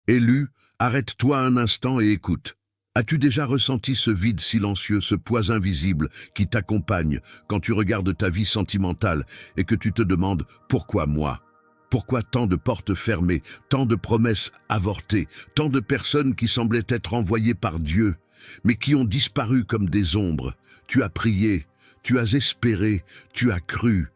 Élu, arrête-toi un instant et écoute. As-tu déjà ressenti ce vide silencieux, ce poids invisible qui t'accompagne quand tu regardes ta vie sentimentale et que tu te demandes « Pourquoi moi ?» Pourquoi tant de portes fermées, tant de promesses avortées, tant de personnes qui semblaient être envoyées par Dieu, mais qui ont disparu comme des ombres? Tu as prié, tu as espéré, tu as cru,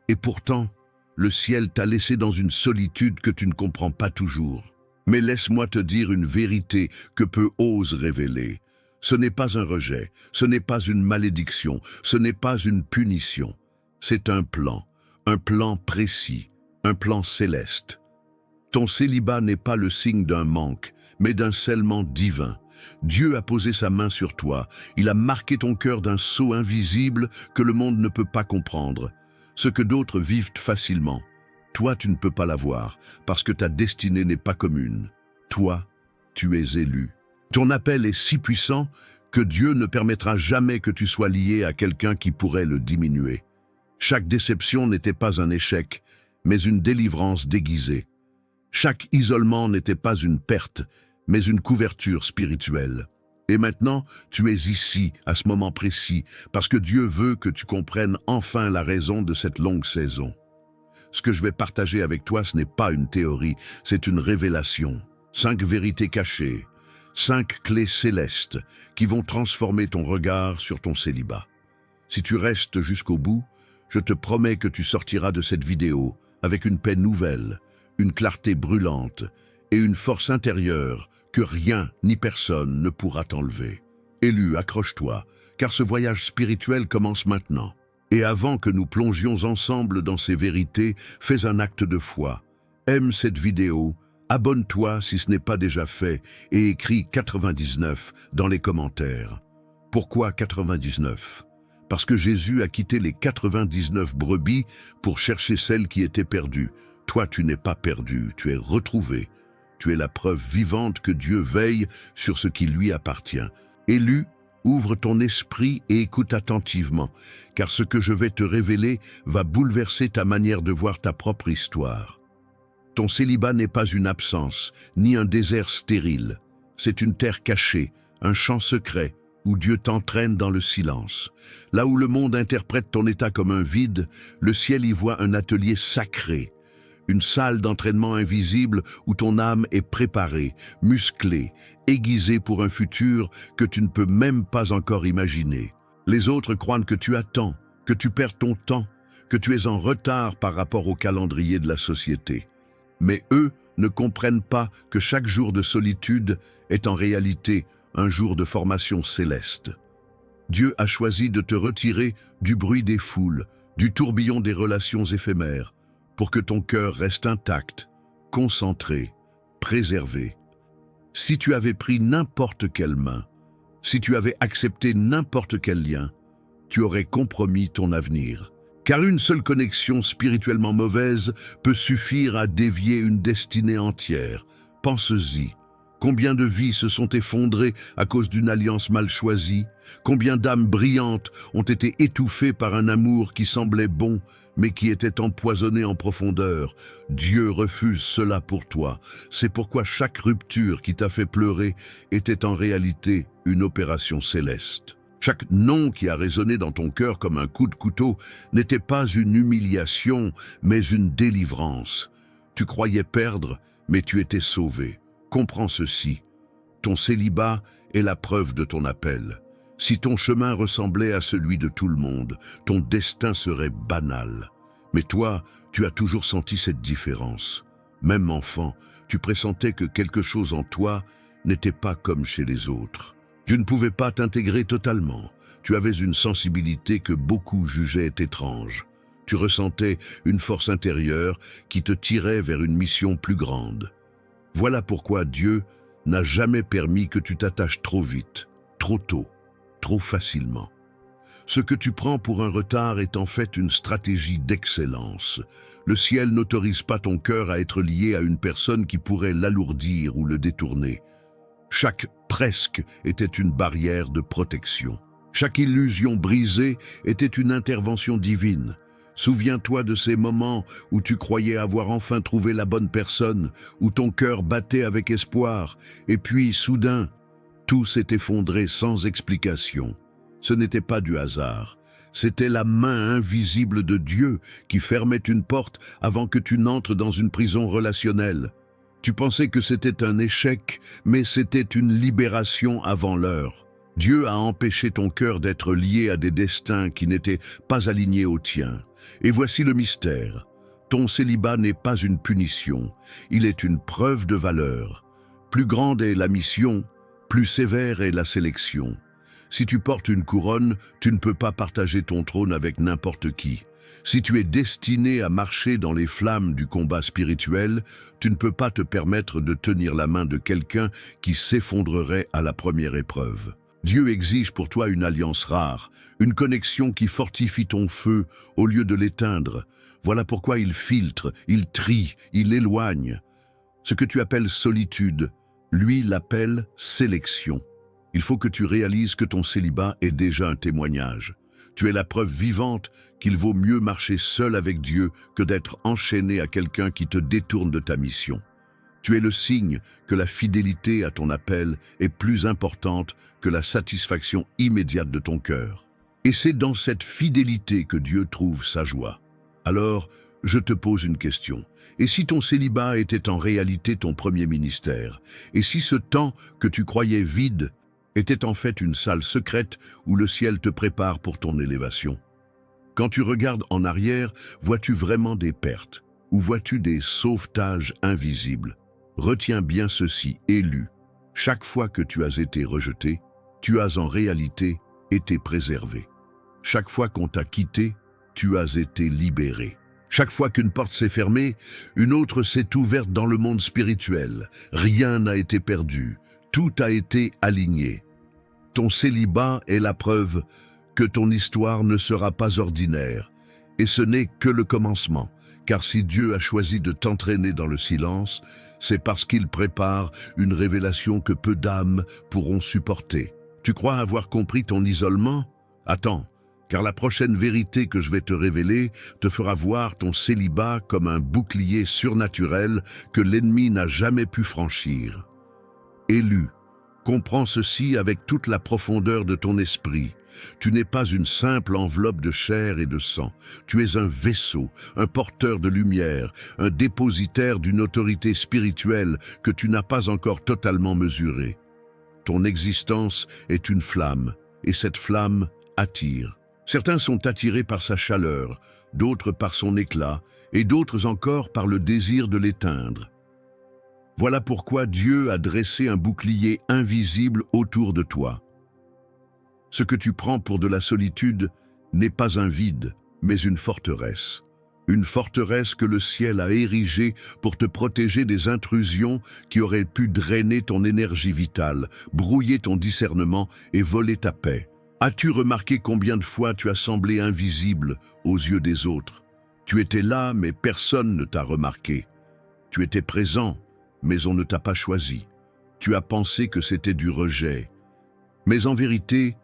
et pourtant, le ciel t'a laissé dans une solitude que tu ne comprends pas toujours. Mais laisse-moi te dire une vérité que peu osent révéler. Ce n'est pas un rejet, ce n'est pas une malédiction, ce n'est pas une punition. C'est un plan précis, un plan céleste. Ton célibat n'est pas le signe d'un manque, mais d'un scellement divin. Dieu a posé sa main sur toi, il a marqué ton cœur d'un sceau invisible que le monde ne peut pas comprendre. Ce que d'autres vivent facilement. Toi, tu ne peux pas l'avoir, parce que ta destinée n'est pas commune. Toi, tu es élu. Ton appel est si puissant que Dieu ne permettra jamais que tu sois lié à quelqu'un qui pourrait le diminuer. Chaque déception n'était pas un échec, mais une délivrance déguisée. Chaque isolement n'était pas une perte, mais une couverture spirituelle. Et maintenant, tu es ici, à ce moment précis, parce que Dieu veut que tu comprennes enfin la raison de cette longue saison. Ce que je vais partager avec toi, ce n'est pas une théorie, c'est une révélation. 5 vérités cachées, 5 clés célestes qui vont transformer ton regard sur ton célibat. Si tu restes jusqu'au bout, je te promets que tu sortiras de cette vidéo avec une paix nouvelle, une clarté brûlante et une force intérieure que rien ni personne ne pourra t'enlever. Élu, accroche-toi, car ce voyage spirituel commence maintenant. Et avant que nous plongions ensemble dans ces vérités, fais un acte de foi. Aime cette vidéo, abonne-toi si ce n'est pas déjà fait et écris 99 dans les commentaires. Pourquoi 99? Parce que Jésus a quitté les 99 brebis pour chercher celle qui était perdue. Toi, tu n'es pas perdu, tu es retrouvé. Tu es la preuve vivante que Dieu veille sur ce qui lui appartient. Élu, ouvre ton esprit et écoute attentivement, car ce que je vais te révéler va bouleverser ta manière de voir ta propre histoire. Ton célibat n'est pas une absence, ni un désert stérile. C'est une terre cachée, un champ secret, où Dieu t'entraîne dans le silence. Là où le monde interprète ton état comme un vide, le ciel y voit un atelier sacré, une salle d'entraînement invisible où ton âme est préparée, musclée, aiguisée pour un futur que tu ne peux même pas encore imaginer. Les autres croient que tu attends, que tu perds ton temps, que tu es en retard par rapport au calendrier de la société. Mais eux ne comprennent pas que chaque jour de solitude est en réalité un jour de formation céleste. Dieu a choisi de te retirer du bruit des foules, du tourbillon des relations éphémères, pour que ton cœur reste intact, concentré, préservé. Si tu avais pris n'importe quelle main, si tu avais accepté n'importe quel lien, tu aurais compromis ton avenir. Car une seule connexion spirituellement mauvaise peut suffire à dévier une destinée entière. Pense-y. Combien de vies se sont effondrées à cause d'une alliance mal choisie? Combien d'âmes brillantes ont été étouffées par un amour qui semblait bon, mais qui était empoisonné en profondeur? Dieu refuse cela pour toi. C'est pourquoi chaque rupture qui t'a fait pleurer était en réalité une opération céleste. Chaque non qui a résonné dans ton cœur comme un coup de couteau n'était pas une humiliation, mais une délivrance. Tu croyais perdre, mais tu étais sauvé. Comprends ceci, ton célibat est la preuve de ton appel. Si ton chemin ressemblait à celui de tout le monde, ton destin serait banal. Mais toi, tu as toujours senti cette différence. Même enfant, tu pressentais que quelque chose en toi n'était pas comme chez les autres. Tu ne pouvais pas t'intégrer totalement. Tu avais une sensibilité que beaucoup jugeaient étrange. Tu ressentais une force intérieure qui te tirait vers une mission plus grande. Voilà pourquoi Dieu n'a jamais permis que tu t'attaches trop vite, trop tôt, trop facilement. Ce que tu prends pour un retard est en fait une stratégie d'excellence. Le ciel n'autorise pas ton cœur à être lié à une personne qui pourrait l'alourdir ou le détourner. Chaque presque était une barrière de protection. Chaque illusion brisée était une intervention divine. Souviens-toi de ces moments où tu croyais avoir enfin trouvé la bonne personne, où ton cœur battait avec espoir, et puis, soudain, tout s'est effondré sans explication. Ce n'était pas du hasard. C'était la main invisible de Dieu qui fermait une porte avant que tu n'entres dans une prison relationnelle. Tu pensais que c'était un échec, mais c'était une libération avant l'heure. Dieu a empêché ton cœur d'être lié à des destins qui n'étaient pas alignés aux tiens. Et voici le mystère. Ton célibat n'est pas une punition, il est une preuve de valeur. Plus grande est la mission, plus sévère est la sélection. Si tu portes une couronne, tu ne peux pas partager ton trône avec n'importe qui. Si tu es destiné à marcher dans les flammes du combat spirituel, tu ne peux pas te permettre de tenir la main de quelqu'un qui s'effondrerait à la première épreuve. Dieu exige pour toi une alliance rare, une connexion qui fortifie ton feu au lieu de l'éteindre. Voilà pourquoi il filtre, il trie, il éloigne. Ce que tu appelles solitude, lui l'appelle sélection. Il faut que tu réalises que ton célibat est déjà un témoignage. Tu es la preuve vivante qu'il vaut mieux marcher seul avec Dieu que d'être enchaîné à quelqu'un qui te détourne de ta mission. Tu es le signe que la fidélité à ton appel est plus importante que la satisfaction immédiate de ton cœur. Et c'est dans cette fidélité que Dieu trouve sa joie. Alors, je te pose une question. Et si ton célibat était en réalité ton premier ministère? Et si ce temps que tu croyais vide était en fait une salle secrète où le ciel te prépare pour ton élévation? Quand tu regardes en arrière, vois-tu vraiment des pertes? Ou vois-tu des sauvetages invisibles? Retiens bien ceci, élu. Chaque fois que tu as été rejeté, tu as en réalité été préservé. Chaque fois qu'on t'a quitté, tu as été libéré. Chaque fois qu'une porte s'est fermée, une autre s'est ouverte dans le monde spirituel. Rien n'a été perdu, tout a été aligné. Ton célibat est la preuve que ton histoire ne sera pas ordinaire. Et ce n'est que le commencement, car si Dieu a choisi de t'entraîner dans le silence, c'est parce qu'il prépare une révélation que peu d'âmes pourront supporter. Tu crois avoir compris ton isolement? Attends, car la prochaine vérité que je vais te révéler te fera voir ton célibat comme un bouclier surnaturel que l'ennemi n'a jamais pu franchir. Élu, comprends ceci avec toute la profondeur de ton esprit. Tu n'es pas une simple enveloppe de chair et de sang. Tu es un vaisseau, un porteur de lumière, un dépositaire d'une autorité spirituelle que tu n'as pas encore totalement mesurée. Ton existence est une flamme, et cette flamme attire. Certains sont attirés par sa chaleur, d'autres par son éclat, et d'autres encore par le désir de l'éteindre. Voilà pourquoi Dieu a dressé un bouclier invisible autour de toi. Ce que tu prends pour de la solitude n'est pas un vide, mais une forteresse. Une forteresse que le ciel a érigée pour te protéger des intrusions qui auraient pu drainer ton énergie vitale, brouiller ton discernement et voler ta paix. As-tu remarqué combien de fois tu as semblé invisible aux yeux des autres? Tu étais là, mais personne ne t'a remarqué. Tu étais présent, mais on ne t'a pas choisi. Tu as pensé que c'était du rejet. Mais en vérité,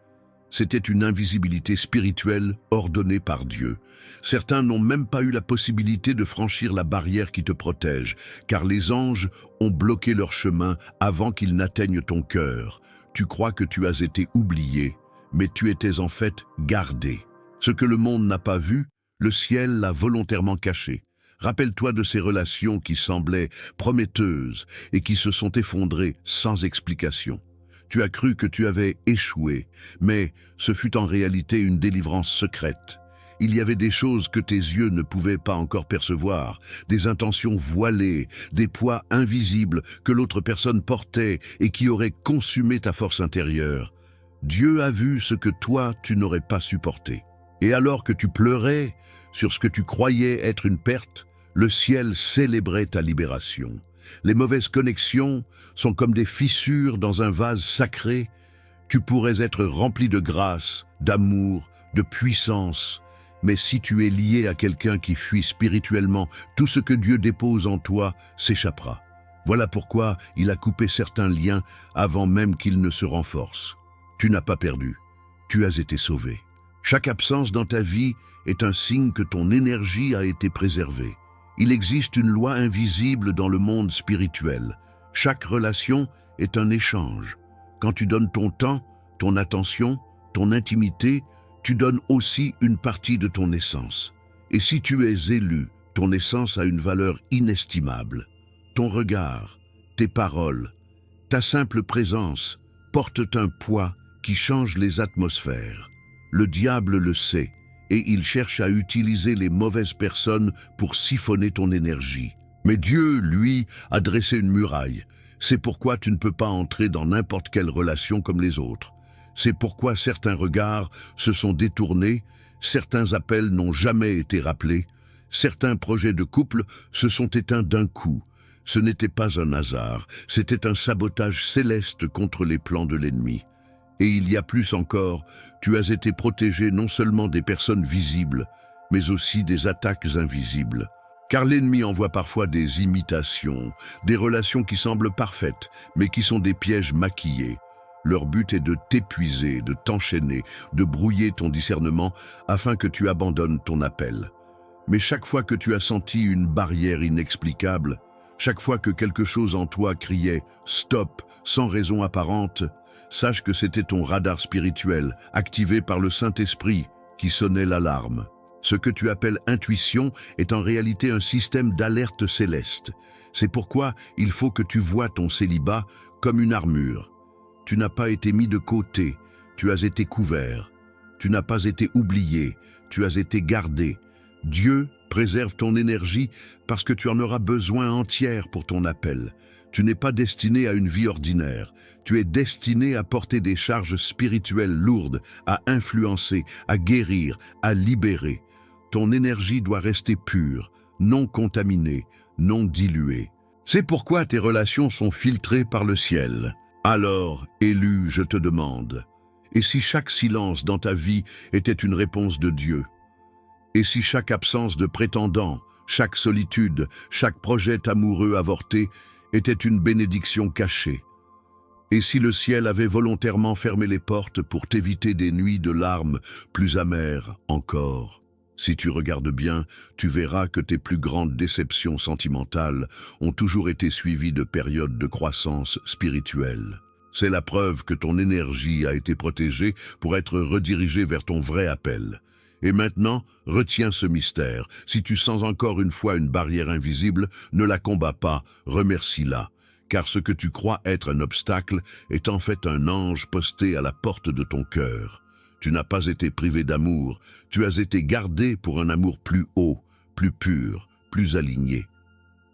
c'était une invisibilité spirituelle ordonnée par Dieu. Certains n'ont même pas eu la possibilité de franchir la barrière qui te protège, car les anges ont bloqué leur chemin avant qu'ils n'atteignent ton cœur. Tu crois que tu as été oublié, mais tu étais en fait gardé. Ce que le monde n'a pas vu, le ciel l'a volontairement caché. Rappelle-toi de ces relations qui semblaient prometteuses et qui se sont effondrées sans explication. Tu as cru que tu avais échoué, mais ce fut en réalité une délivrance secrète. Il y avait des choses que tes yeux ne pouvaient pas encore percevoir, des intentions voilées, des poids invisibles que l'autre personne portait et qui auraient consumé ta force intérieure. Dieu a vu ce que toi, tu n'aurais pas supporté. Et alors que tu pleurais sur ce que tu croyais être une perte, le ciel célébrait ta libération. Les mauvaises connexions sont comme des fissures dans un vase sacré. Tu pourrais être rempli de grâce, d'amour, de puissance. Mais si tu es lié à quelqu'un qui fuit spirituellement, tout ce que Dieu dépose en toi s'échappera. Voilà pourquoi il a coupé certains liens avant même qu'ils ne se renforcent. Tu n'as pas perdu, tu as été sauvé. Chaque absence dans ta vie est un signe que ton énergie a été préservée. Il existe une loi invisible dans le monde spirituel. Chaque relation est un échange. Quand tu donnes ton temps, ton attention, ton intimité, tu donnes aussi une partie de ton essence. Et si tu es élu, ton essence a une valeur inestimable. Ton regard, tes paroles, ta simple présence portent un poids qui change les atmosphères. Le diable le sait, et il cherche à utiliser les mauvaises personnes pour siphonner ton énergie. Mais Dieu, lui, a dressé une muraille. C'est pourquoi tu ne peux pas entrer dans n'importe quelle relation comme les autres. C'est pourquoi certains regards se sont détournés, certains appels n'ont jamais été rappelés, certains projets de couple se sont éteints d'un coup. Ce n'était pas un hasard, c'était un sabotage céleste contre les plans de l'ennemi. Et il y a plus encore, tu as été protégé non seulement des personnes visibles, mais aussi des attaques invisibles. Car l'ennemi envoie parfois des imitations, des relations qui semblent parfaites, mais qui sont des pièges maquillés. Leur but est de t'épuiser, de t'enchaîner, de brouiller ton discernement afin que tu abandonnes ton appel. Mais chaque fois que tu as senti une barrière inexplicable, chaque fois que quelque chose en toi criait « stop » sans raison apparente, sache que c'était ton radar spirituel, activé par le Saint-Esprit, qui sonnait l'alarme. Ce que tu appelles intuition est en réalité un système d'alerte céleste. C'est pourquoi il faut que tu vois ton célibat comme une armure. Tu n'as pas été mis de côté, tu as été couvert. Tu n'as pas été oublié, tu as été gardé. Dieu préserve ton énergie parce que tu en auras besoin entière pour ton appel. Tu n'es pas destiné à une vie ordinaire. Tu es destiné à porter des charges spirituelles lourdes, à influencer, à guérir, à libérer. Ton énergie doit rester pure, non contaminée, non diluée. C'est pourquoi tes relations sont filtrées par le ciel. Alors, élu, je te demande, et si chaque silence dans ta vie était une réponse de Dieu? Et si chaque absence de prétendant, chaque solitude, chaque projet amoureux avorté était une bénédiction cachée? Et si le ciel avait volontairement fermé les portes pour t'éviter des nuits de larmes plus amères encore? Si tu regardes bien, tu verras que tes plus grandes déceptions sentimentales ont toujours été suivies de périodes de croissance spirituelle. C'est la preuve que ton énergie a été protégée pour être redirigée vers ton vrai appel. Et maintenant, retiens ce mystère. Si tu sens encore une fois une barrière invisible, ne la combats pas, remercie-la. Car ce que tu crois être un obstacle est en fait un ange posté à la porte de ton cœur. Tu n'as pas été privé d'amour, tu as été gardé pour un amour plus haut, plus pur, plus aligné.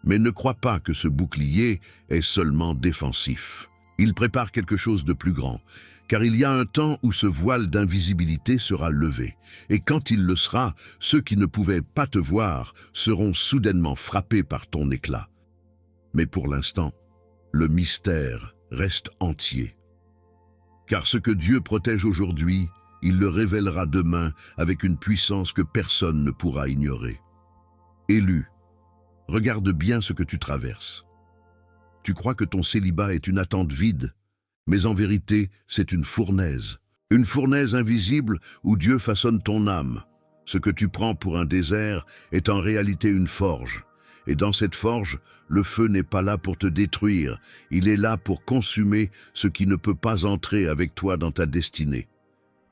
Mais ne crois pas que ce bouclier est seulement défensif. Il prépare quelque chose de plus grand, car il y a un temps où ce voile d'invisibilité sera levé. Et quand il le sera, ceux qui ne pouvaient pas te voir seront soudainement frappés par ton éclat. Mais pour l'instant, le mystère reste entier. Car ce que Dieu protège aujourd'hui, il le révélera demain avec une puissance que personne ne pourra ignorer. Élu, regarde bien ce que tu traverses. Tu crois que ton célibat est une attente vide, mais en vérité, c'est une fournaise invisible où Dieu façonne ton âme. Ce que tu prends pour un désert est en réalité une forge. Et dans cette forge, le feu n'est pas là pour te détruire, il est là pour consumer ce qui ne peut pas entrer avec toi dans ta destinée.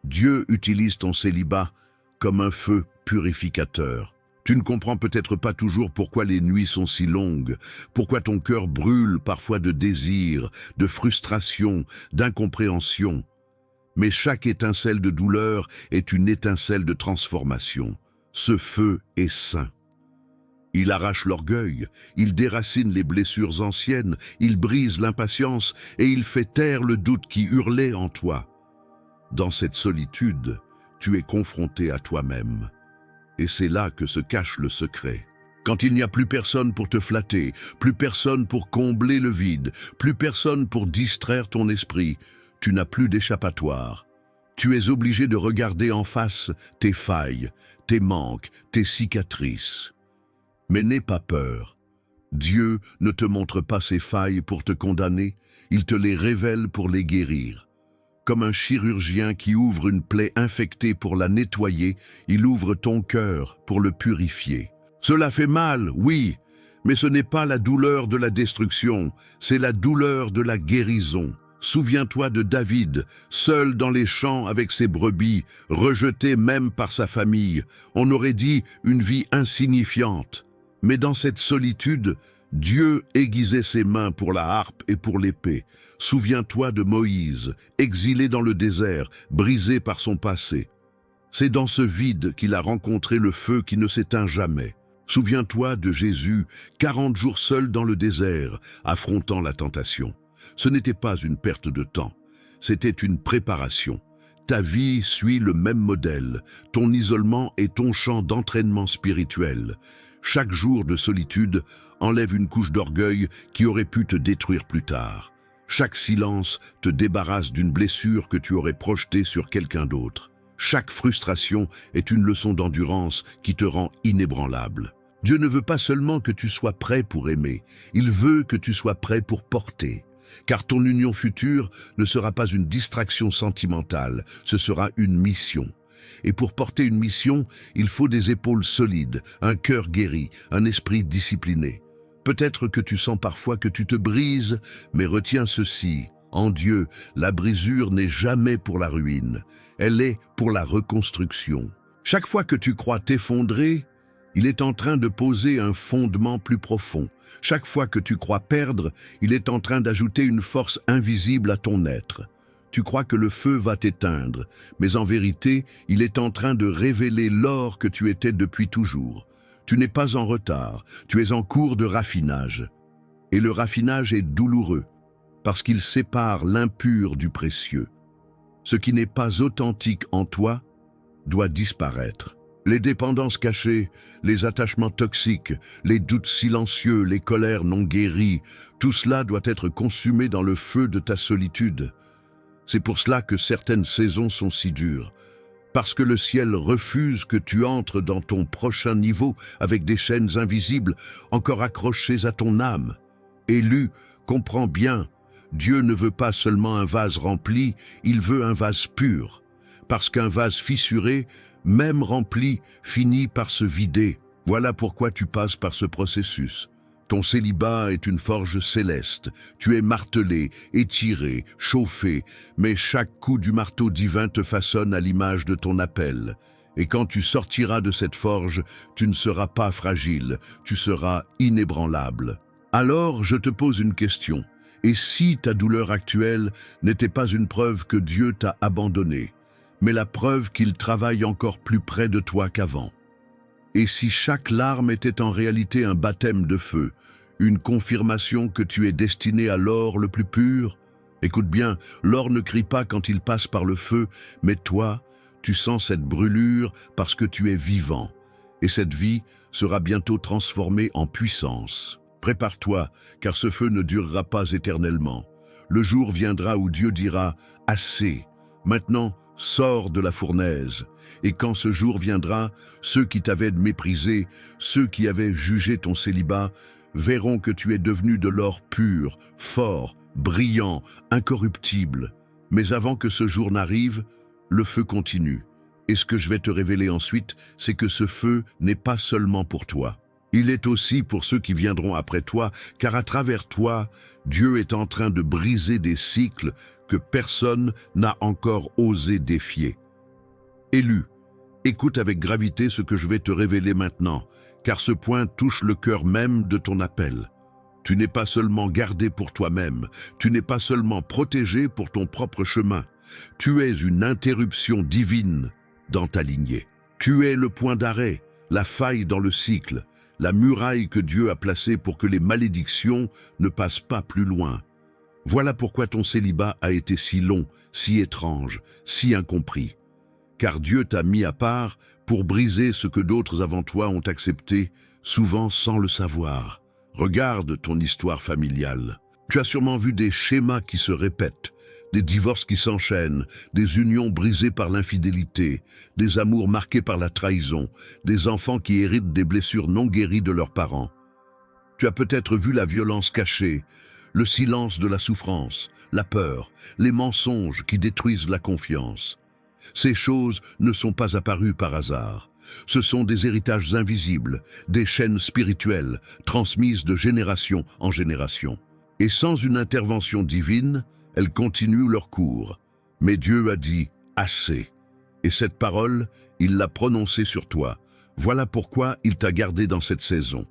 Dieu utilise ton célibat comme un feu purificateur. Tu ne comprends peut-être pas toujours pourquoi les nuits sont si longues, pourquoi ton cœur brûle parfois de désir, de frustration, d'incompréhension. Mais chaque étincelle de douleur est une étincelle de transformation. Ce feu est saint. Il arrache l'orgueil, il déracine les blessures anciennes, il brise l'impatience et il fait taire le doute qui hurlait en toi. Dans cette solitude, tu es confronté à toi-même. Et c'est là que se cache le secret. Quand il n'y a plus personne pour te flatter, plus personne pour combler le vide, plus personne pour distraire ton esprit, tu n'as plus d'échappatoire. Tu es obligé de regarder en face tes failles, tes manques, tes cicatrices. Mais n'aie pas peur. Dieu ne te montre pas ses failles pour te condamner, il te les révèle pour les guérir. Comme un chirurgien qui ouvre une plaie infectée pour la nettoyer, il ouvre ton cœur pour le purifier. Cela fait mal, oui, mais ce n'est pas la douleur de la destruction, c'est la douleur de la guérison. Souviens-toi de David, seul dans les champs avec ses brebis, rejeté même par sa famille. On aurait dit une vie insignifiante. Mais dans cette solitude, Dieu aiguisait ses mains pour la harpe et pour l'épée. Souviens-toi de Moïse, exilé dans le désert, brisé par son passé. C'est dans ce vide qu'il a rencontré le feu qui ne s'éteint jamais. Souviens-toi de Jésus, 40 jours seul dans le désert, affrontant la tentation. Ce n'était pas une perte de temps, c'était une préparation. Ta vie suit le même modèle, ton isolement est ton champ d'entraînement spirituel. Chaque jour de solitude enlève une couche d'orgueil qui aurait pu te détruire plus tard. Chaque silence te débarrasse d'une blessure que tu aurais projetée sur quelqu'un d'autre. Chaque frustration est une leçon d'endurance qui te rend inébranlable. Dieu ne veut pas seulement que tu sois prêt pour aimer, il veut que tu sois prêt pour porter. Car ton union future ne sera pas une distraction sentimentale, ce sera une mission. Et pour porter une mission, il faut des épaules solides, un cœur guéri, un esprit discipliné. Peut-être que tu sens parfois que tu te brises, mais retiens ceci. En Dieu, la brisure n'est jamais pour la ruine, elle est pour la reconstruction. Chaque fois que tu crois t'effondrer, il est en train de poser un fondement plus profond. Chaque fois que tu crois perdre, il est en train d'ajouter une force invisible à ton être. Tu crois que le feu va t'éteindre, mais en vérité, il est en train de révéler l'or que tu étais depuis toujours. Tu n'es pas en retard, tu es en cours de raffinage. Et le raffinage est douloureux, parce qu'il sépare l'impur du précieux. Ce qui n'est pas authentique en toi doit disparaître. Les dépendances cachées, les attachements toxiques, les doutes silencieux, les colères non guéries, tout cela doit être consumé dans le feu de ta solitude. C'est pour cela que certaines saisons sont si dures, parce que le ciel refuse que tu entres dans ton prochain niveau avec des chaînes invisibles encore accrochées à ton âme. Élu, comprends bien, Dieu ne veut pas seulement un vase rempli, il veut un vase pur, parce qu'un vase fissuré, même rempli, finit par se vider. Voilà pourquoi tu passes par ce processus. Ton célibat est une forge céleste. Tu es martelé, étiré, chauffé, mais chaque coup du marteau divin te façonne à l'image de ton appel. Et quand tu sortiras de cette forge, tu ne seras pas fragile, tu seras inébranlable. Alors, je te pose une question. Et si ta douleur actuelle n'était pas une preuve que Dieu t'a abandonné, mais la preuve qu'il travaille encore plus près de toi qu'avant? Et si chaque larme était en réalité un baptême de feu, une confirmation que tu es destiné à l'or le plus pur? Écoute bien, l'or ne crie pas quand il passe par le feu, mais toi, tu sens cette brûlure parce que tu es vivant. Et cette vie sera bientôt transformée en puissance. Prépare-toi, car ce feu ne durera pas éternellement. Le jour viendra où Dieu dira « Assez, maintenant, sors de la fournaise ». Et quand ce jour viendra, ceux qui t'avaient méprisé, ceux qui avaient jugé ton célibat, verront que tu es devenu de l'or pur, fort, brillant, incorruptible. Mais avant que ce jour n'arrive, le feu continue. Et ce que je vais te révéler ensuite, c'est que ce feu n'est pas seulement pour toi. Il est aussi pour ceux qui viendront après toi, car à travers toi, Dieu est en train de briser des cycles que personne n'a encore osé défier. Élu, écoute avec gravité ce que je vais te révéler maintenant, car ce point touche le cœur même de ton appel. Tu n'es pas seulement gardé pour toi-même, tu n'es pas seulement protégé pour ton propre chemin. Tu es une interruption divine dans ta lignée. Tu es le point d'arrêt, la faille dans le cycle, la muraille que Dieu a placée pour que les malédictions ne passent pas plus loin. Voilà pourquoi ton célibat a été si long, si étrange, si incompris. Car Dieu t'a mis à part pour briser ce que d'autres avant toi ont accepté, souvent sans le savoir. Regarde ton histoire familiale. Tu as sûrement vu des schémas qui se répètent, des divorces qui s'enchaînent, des unions brisées par l'infidélité, des amours marqués par la trahison, des enfants qui héritent des blessures non guéries de leurs parents. Tu as peut-être vu la violence cachée, le silence de la souffrance, la peur, les mensonges qui détruisent la confiance. Ces choses ne sont pas apparues par hasard. Ce sont des héritages invisibles, des chaînes spirituelles transmises de génération en génération. Et sans une intervention divine, elles continuent leur cours. Mais Dieu a dit « assez ». Et cette parole, il l'a prononcée sur toi. Voilà pourquoi il t'a gardé dans cette saison.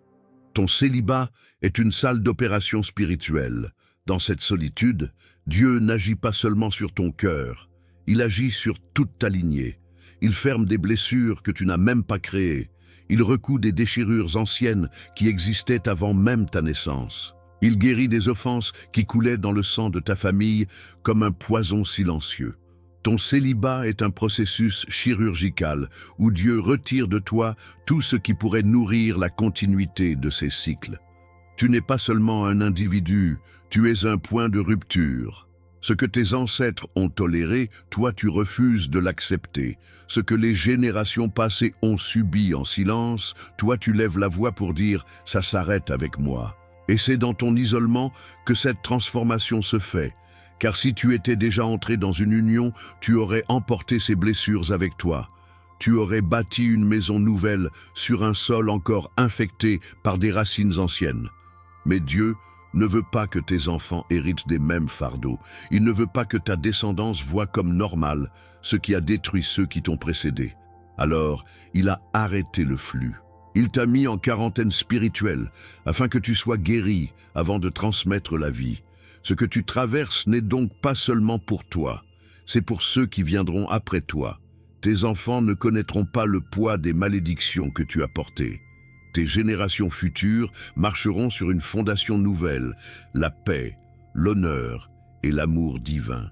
Ton célibat est une salle d'opération spirituelle. Dans cette solitude, Dieu n'agit pas seulement sur ton cœur, il agit sur toute ta lignée. Il ferme des blessures que tu n'as même pas créées. Il recoud des déchirures anciennes qui existaient avant même ta naissance. Il guérit des offenses qui coulaient dans le sang de ta famille comme un poison silencieux. Ton célibat est un processus chirurgical où Dieu retire de toi tout ce qui pourrait nourrir la continuité de ces cycles. Tu n'es pas seulement un individu, tu es un point de rupture. Ce que tes ancêtres ont toléré, toi tu refuses de l'accepter. Ce que les générations passées ont subi en silence, toi tu lèves la voix pour dire « ça s'arrête avec moi ». Et c'est dans ton isolement que cette transformation se fait. Car si tu étais déjà entré dans une union, tu aurais emporté ces blessures avec toi. Tu aurais bâti une maison nouvelle sur un sol encore infecté par des racines anciennes. Mais Dieu ne veut pas que tes enfants héritent des mêmes fardeaux. Il ne veut pas que ta descendance voie comme normal ce qui a détruit ceux qui t'ont précédé. Alors, il a arrêté le flux. Il t'a mis en quarantaine spirituelle afin que tu sois guéri avant de transmettre la vie. Ce que tu traverses n'est donc pas seulement pour toi, c'est pour ceux qui viendront après toi. Tes enfants ne connaîtront pas le poids des malédictions que tu as portées. Tes générations futures marcheront sur une fondation nouvelle, la paix, l'honneur et l'amour divin.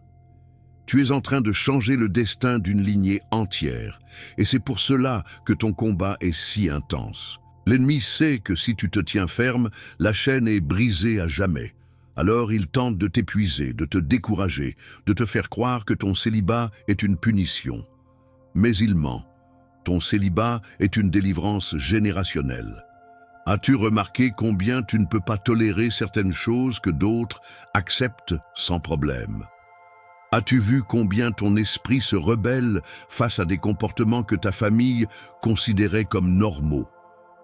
Tu es en train de changer le destin d'une lignée entière, et c'est pour cela que ton combat est si intense. L'ennemi sait que si tu te tiens ferme, la chaîne est brisée à jamais. Alors il tente de t'épuiser, de te décourager, de te faire croire que ton célibat est une punition. Mais il ment. Ton célibat est une délivrance générationnelle. As-tu remarqué combien tu ne peux pas tolérer certaines choses que d'autres acceptent sans problème? As-tu vu combien ton esprit se rebelle face à des comportements que ta famille considérait comme normaux?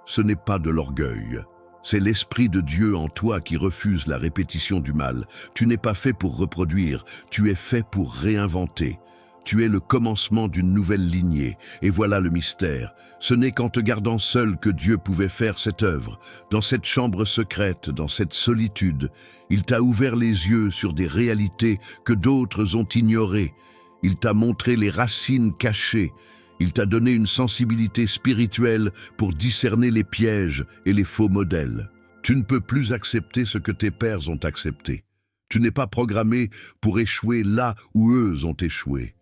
Ce n'est pas de l'orgueil. C'est l'Esprit de Dieu en toi qui refuse la répétition du mal. Tu n'es pas fait pour reproduire, tu es fait pour réinventer. Tu es le commencement d'une nouvelle lignée, et voilà le mystère. Ce n'est qu'en te gardant seul que Dieu pouvait faire cette œuvre. Dans cette chambre secrète, dans cette solitude, il t'a ouvert les yeux sur des réalités que d'autres ont ignorées. Il t'a montré les racines cachées. Il t'a donné une sensibilité spirituelle pour discerner les pièges et les faux modèles. Tu ne peux plus accepter ce que tes pères ont accepté. Tu n'es pas programmé pour échouer là où eux ont échoué.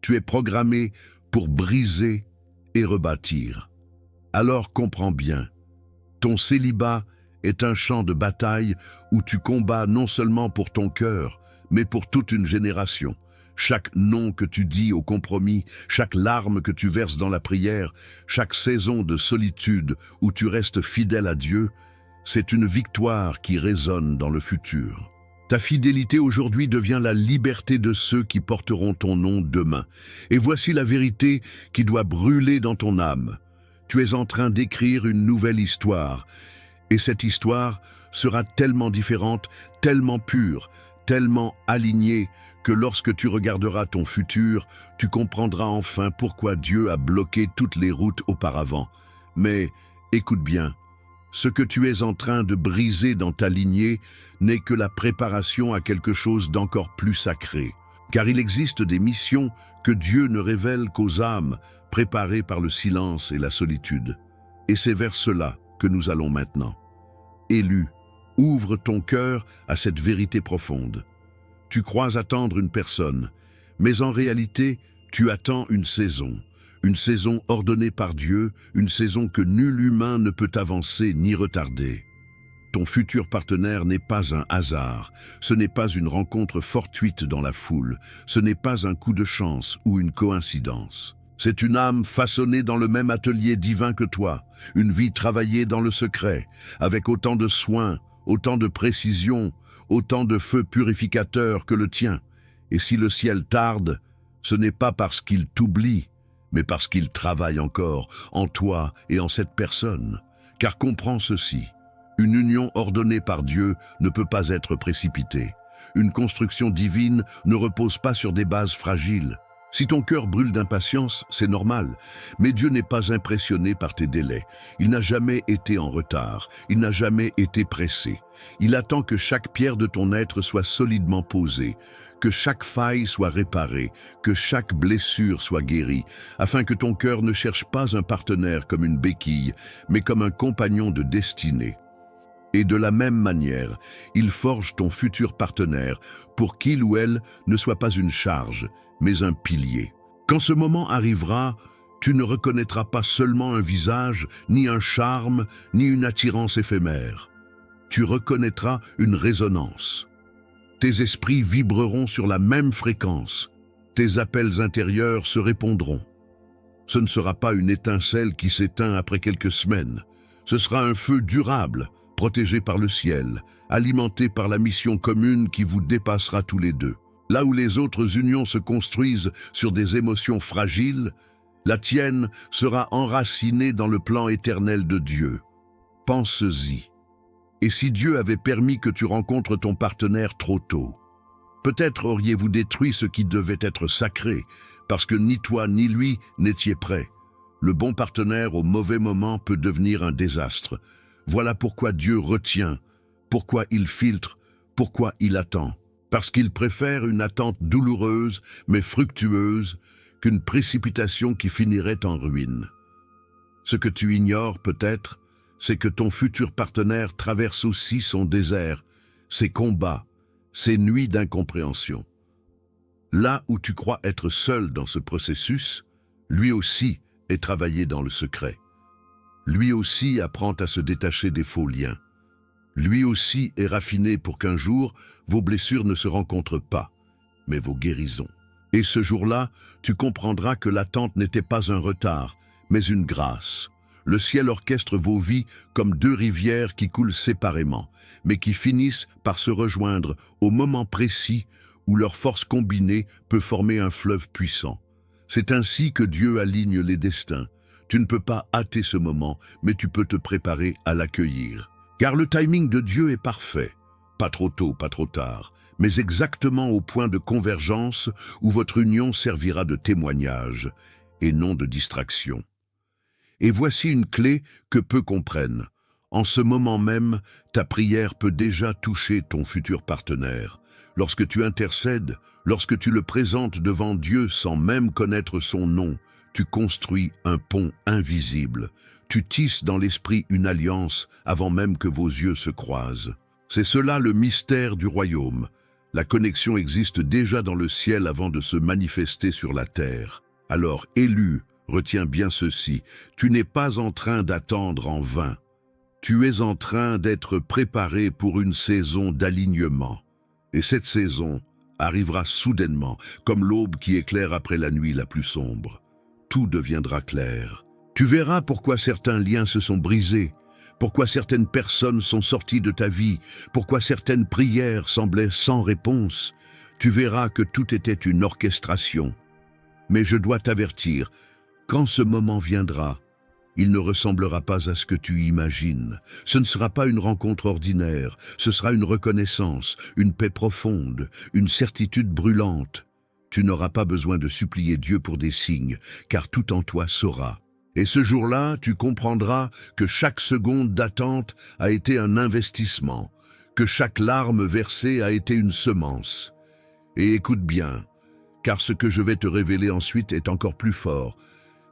Tu es programmé pour briser et rebâtir. Alors comprends bien, ton célibat est un champ de bataille où tu combats non seulement pour ton cœur, mais pour toute une génération. Chaque non que tu dis au compromis, chaque larme que tu verses dans la prière, chaque saison de solitude où tu restes fidèle à Dieu, c'est une victoire qui résonne dans le futur. Ta fidélité aujourd'hui devient la liberté de ceux qui porteront ton nom demain. Et voici la vérité qui doit brûler dans ton âme. Tu es en train d'écrire une nouvelle histoire. Et cette histoire sera tellement différente, tellement pure, tellement alignée, que lorsque tu regarderas ton futur, tu comprendras enfin pourquoi Dieu a bloqué toutes les routes auparavant. Mais écoute bien, ce que tu es en train de briser dans ta lignée n'est que la préparation à quelque chose d'encore plus sacré. Car il existe des missions que Dieu ne révèle qu'aux âmes préparées par le silence et la solitude. Et c'est vers cela que nous allons maintenant. Élu, ouvre ton cœur à cette vérité profonde. Tu crois attendre une personne, mais en réalité, tu attends une saison ordonnée par Dieu, une saison que nul humain ne peut avancer ni retarder. Ton futur partenaire n'est pas un hasard, ce n'est pas une rencontre fortuite dans la foule, ce n'est pas un coup de chance ou une coïncidence. C'est une âme façonnée dans le même atelier divin que toi, une vie travaillée dans le secret, avec autant de soin, autant de précision, autant de feu purificateur que le tien. Et si le ciel tarde, ce n'est pas parce qu'il t'oublie, mais parce qu'il travaille encore en toi et en cette personne. Car comprends ceci, une union ordonnée par Dieu ne peut pas être précipitée. Une construction divine ne repose pas sur des bases fragiles. Si ton cœur brûle d'impatience, c'est normal, mais Dieu n'est pas impressionné par tes délais. Il n'a jamais été en retard, il n'a jamais été pressé. Il attend que chaque pierre de ton être soit solidement posée, que chaque faille soit réparée, que chaque blessure soit guérie, afin que ton cœur ne cherche pas un partenaire comme une béquille, mais comme un compagnon de destinée. Et de la même manière, il forge ton futur partenaire pour qu'il ou elle ne soit pas une charge, mais un pilier. Quand ce moment arrivera, tu ne reconnaîtras pas seulement un visage, ni un charme, ni une attirance éphémère. Tu reconnaîtras une résonance. Tes esprits vibreront sur la même fréquence. Tes appels intérieurs se répondront. Ce ne sera pas une étincelle qui s'éteint après quelques semaines. Ce sera un feu durable, protégé par le ciel, alimenté par la mission commune qui vous dépassera tous les deux. Là où les autres unions se construisent sur des émotions fragiles, la tienne sera enracinée dans le plan éternel de Dieu. Pense-y. Et si Dieu avait permis que tu rencontres ton partenaire trop tôt? Peut-être auriez-vous détruit ce qui devait être sacré, parce que ni toi ni lui n'étiez prêts. Le bon partenaire au mauvais moment peut devenir un désastre. Voilà pourquoi Dieu retient, pourquoi il filtre, pourquoi il attend. Parce qu'il préfère une attente douloureuse mais fructueuse qu'une précipitation qui finirait en ruine. Ce que tu ignores peut-être, c'est que ton futur partenaire traverse aussi son désert, ses combats, ses nuits d'incompréhension. Là où tu crois être seul dans ce processus, lui aussi est travaillé dans le secret. Lui aussi apprend à se détacher des faux liens. Lui aussi est raffiné pour qu'un jour, vos blessures ne se rencontrent pas, mais vos guérisons. Et ce jour-là, tu comprendras que l'attente n'était pas un retard, mais une grâce. Le ciel orchestre vos vies comme deux rivières qui coulent séparément, mais qui finissent par se rejoindre au moment précis où leur force combinée peut former un fleuve puissant. C'est ainsi que Dieu aligne les destins. Tu ne peux pas hâter ce moment, mais tu peux te préparer à l'accueillir. Car le timing de Dieu est parfait. Pas trop tôt, pas trop tard, mais exactement au point de convergence où votre union servira de témoignage et non de distraction. Et voici une clé que peu comprennent. En ce moment même, ta prière peut déjà toucher ton futur partenaire. Lorsque tu intercèdes, lorsque tu le présentes devant Dieu sans même connaître son nom, tu construis un pont invisible. Tu tisses dans l'esprit une alliance avant même que vos yeux se croisent. C'est cela le mystère du royaume. La connexion existe déjà dans le ciel avant de se manifester sur la terre. Alors, élu, retiens bien ceci, tu n'es pas en train d'attendre en vain. Tu es en train d'être préparé pour une saison d'alignement. Et cette saison arrivera soudainement, comme l'aube qui éclaire après la nuit la plus sombre. Tout deviendra clair. Tu verras pourquoi certains liens se sont brisés, pourquoi certaines personnes sont sorties de ta vie, pourquoi certaines prières semblaient sans réponse. Tu verras que tout était une orchestration. Mais je dois t'avertir, quand ce moment viendra, il ne ressemblera pas à ce que tu imagines. Ce ne sera pas une rencontre ordinaire, ce sera une reconnaissance, une paix profonde, une certitude brûlante. Tu n'auras pas besoin de supplier Dieu pour des signes, car tout en toi saura. Et ce jour-là, tu comprendras que chaque seconde d'attente a été un investissement, que chaque larme versée a été une semence. Et écoute bien, car ce que je vais te révéler ensuite est encore plus fort.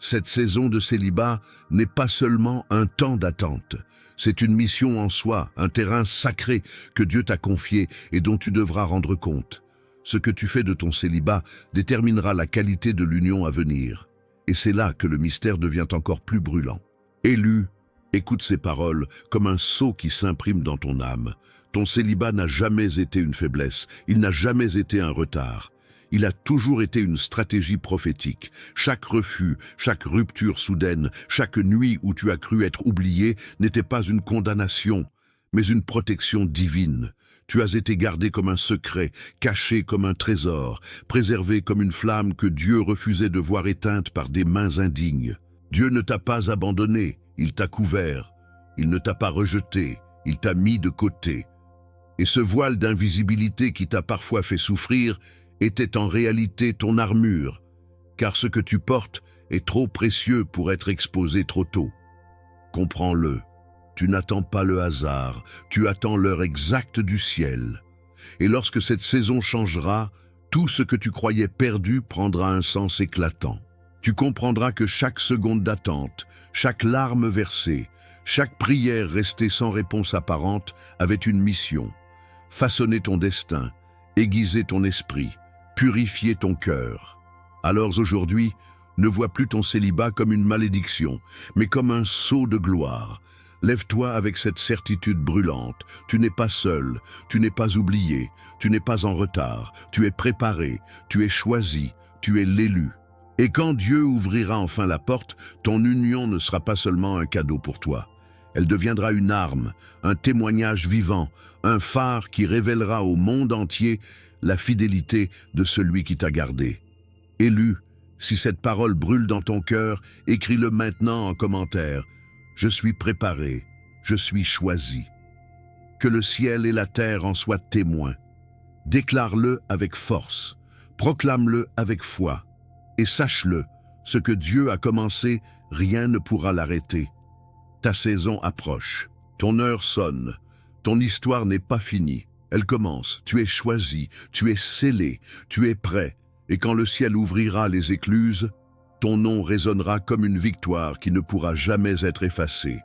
Cette saison de célibat n'est pas seulement un temps d'attente. C'est une mission en soi, un terrain sacré que Dieu t'a confié et dont tu devras rendre compte. Ce que tu fais de ton célibat déterminera la qualité de l'union à venir. Et c'est là que le mystère devient encore plus brûlant. Élu, écoute ces paroles comme un sceau qui s'imprime dans ton âme. Ton célibat n'a jamais été une faiblesse, il n'a jamais été un retard. Il a toujours été une stratégie prophétique. Chaque refus, chaque rupture soudaine, chaque nuit où tu as cru être oublié n'était pas une condamnation, mais une protection divine. Tu as été gardé comme un secret, caché comme un trésor, préservé comme une flamme que Dieu refusait de voir éteinte par des mains indignes. Dieu ne t'a pas abandonné, il t'a couvert. Il ne t'a pas rejeté, il t'a mis de côté. Et ce voile d'invisibilité qui t'a parfois fait souffrir était en réalité ton armure, car ce que tu portes est trop précieux pour être exposé trop tôt. Comprends-le. Tu n'attends pas le hasard, tu attends l'heure exacte du ciel. Et lorsque cette saison changera, tout ce que tu croyais perdu prendra un sens éclatant. Tu comprendras que chaque seconde d'attente, chaque larme versée, chaque prière restée sans réponse apparente avait une mission. Façonner ton destin, aiguiser ton esprit, purifier ton cœur. Alors aujourd'hui, ne vois plus ton célibat comme une malédiction, mais comme un sceau de gloire. Lève-toi avec cette certitude brûlante. Tu n'es pas seul, tu n'es pas oublié, tu n'es pas en retard, tu es préparé, tu es choisi, tu es l'élu. Et quand Dieu ouvrira enfin la porte, ton union ne sera pas seulement un cadeau pour toi. Elle deviendra une arme, un témoignage vivant, un phare qui révélera au monde entier la fidélité de celui qui t'a gardé. Élu, si cette parole brûle dans ton cœur, écris-le maintenant en commentaire. Je suis préparé, je suis choisi. Que le ciel et la terre en soient témoins. Déclare-le avec force, proclame-le avec foi. Et sache-le, ce que Dieu a commencé, rien ne pourra l'arrêter. Ta saison approche, ton heure sonne, ton histoire n'est pas finie. Elle commence, tu es choisi, tu es scellé, tu es prêt. Et quand le ciel ouvrira les écluses, ton nom résonnera comme une victoire qui ne pourra jamais être effacée.